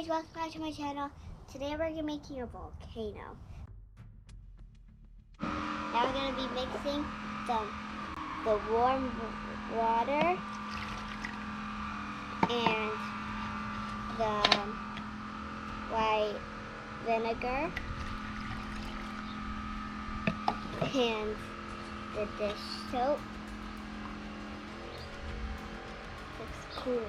guys, welcome back to my channel. Today we're gonna be making a volcano. Now we're gonna be mixing the warm water and the white vinegar and the dish soap. Looks cool.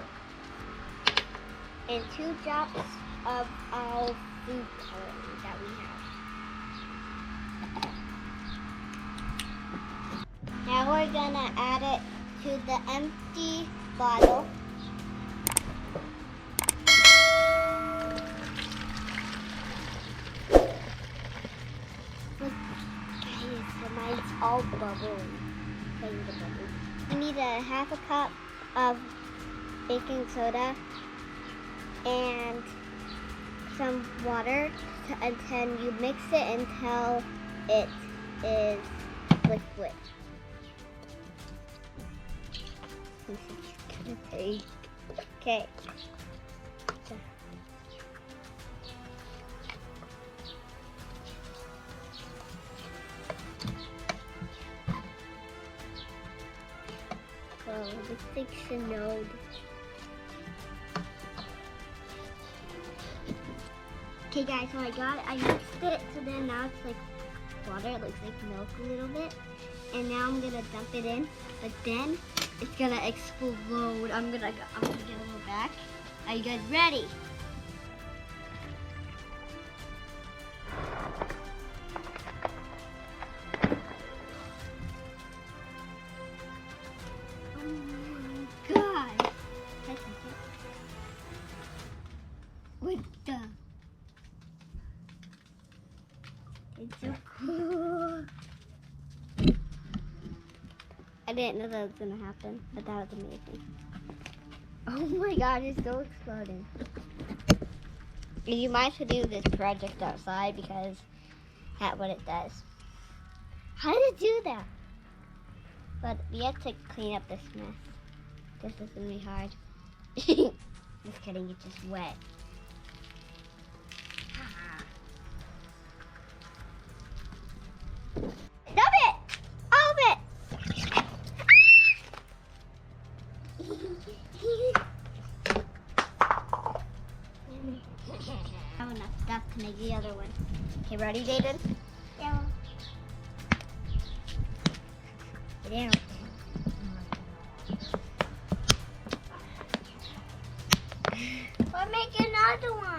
And 2 drops of our food coloring that we have. Now we're gonna add it to the empty bottle. Look, guys, mine's all bubbling. We need a 1/2 cup of baking soda and some water, and then you mix it until it is liquid. This is gonna take. Okay. Whoa, this thing's snowed. Okay guys, so I mixed it, so then now it's like water, it looks like milk a little bit. And now I'm gonna dump it in, but then it's gonna explode. I'm gonna get a little back. Are you guys ready? Oh my God. What the? It's so cool. I didn't know that was gonna happen, but that was amazing. Oh my God, it's still exploding. You might should do this project outside because that's what it does. How did it do that? But we have to clean up this mess. This is gonna be hard. Just kidding, it's just wet. Stop it! All of it! I have enough stuff to make the other one. Okay, ready, Jaden? Yeah. Get down. We'll make another one.